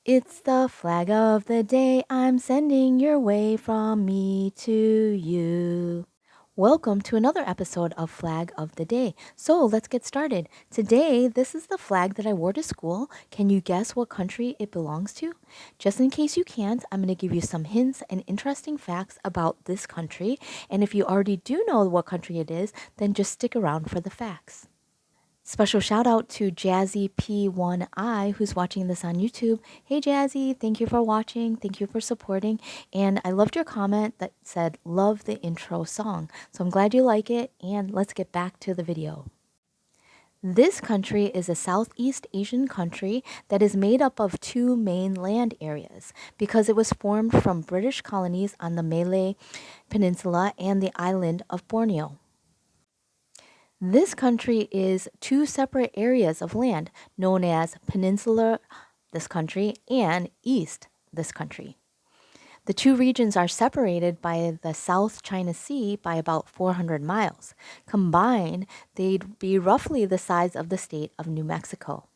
It's the flag of the day I'm sending your way from me to you. Welcome to another episode of Flag of the Day. So let's get started. Today, this is the flag that I wore to school. Can you guess what country it belongs to? Just in case you can't, I'm going to give you some hints and interesting facts about this country. And if you already do know what country it is, then just stick around for the facts. Special shout out to Jazzy P1I who's watching this on YouTube. Hey Jazzy, thank you for watching. Thank you for supporting. And I loved your comment that said, love the intro song. So I'm glad you like it. And let's get back to the video. This country is a Southeast Asian country that is made up of two main land areas because it was formed from British colonies on the Malay Peninsula and the island of Borneo. This country is two separate areas of land known as Peninsular, this country, and East, this country. The two regions are separated by the South China Sea by about 400 miles. Combined, they'd be roughly the size of the state of New Mexico.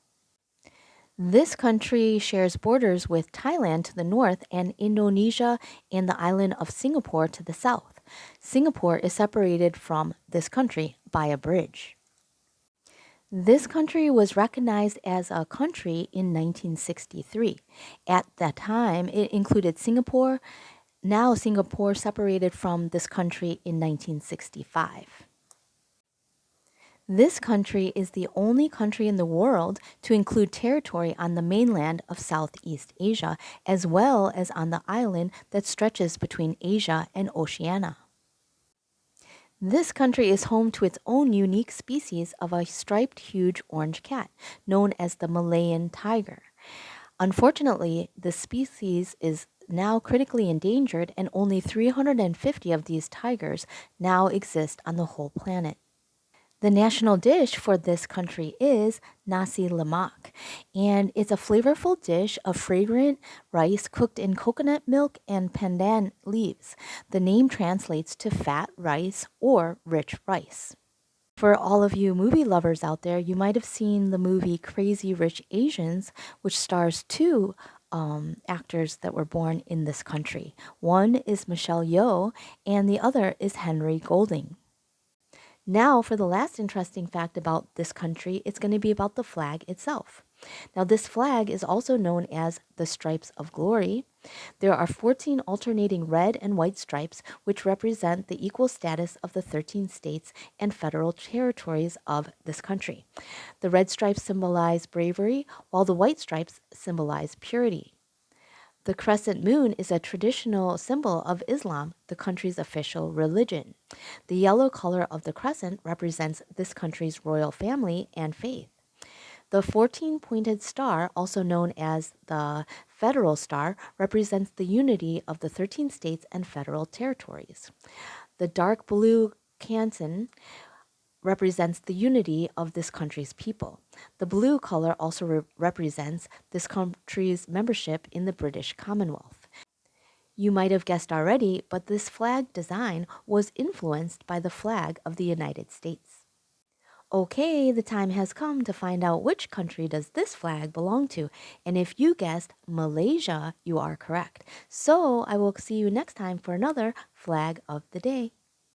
This country shares borders with Thailand to the north and Indonesia and the island of Singapore to the south. Singapore is separated from this country by a bridge. This country was recognized as a country in 1963. At that time, it included Singapore. Now, Singapore separated from this country in 1965. This country is the only country in the world to include territory on the mainland of Southeast Asia, as well as on the island that stretches between Asia and Oceania. This country is home to its own unique species of a striped huge orange cat, known as the Malayan tiger. Unfortunately, the species is now critically endangered, and only 350 of these tigers now exist on the whole planet. The national dish for this country is nasi lemak, and it's a flavorful dish of fragrant rice cooked in coconut milk and pandan leaves. The name translates to fat rice or rich rice. For all of you movie lovers out there, you might have seen the movie Crazy Rich Asians, which stars two actors that were born in this country. One is Michelle Yeoh, and the other is Henry Golding. Now, for the last interesting fact about this country, it's going to be about the flag itself. Now, this flag is also known as the Stripes of Glory. There are 14 alternating red and white stripes, which represent the equal status of the 13 states and federal territories of this country. The red stripes symbolize bravery, while the white stripes symbolize purity. The crescent moon is a traditional symbol of Islam, the country's official religion. The yellow color of the crescent represents this country's royal family and faith. The 14-pointed star, also known as the Federal Star, represents the unity of the 13 states and federal territories. The dark blue canton represents the unity of this country's people. The blue color also represents this country's membership in the British Commonwealth. You might have guessed already, but this flag design was influenced by the flag of the United States. Okay, the time has come to find out which country does this flag belong to. And if you guessed Malaysia, you are correct. So I will see you next time for another Flag of the Day.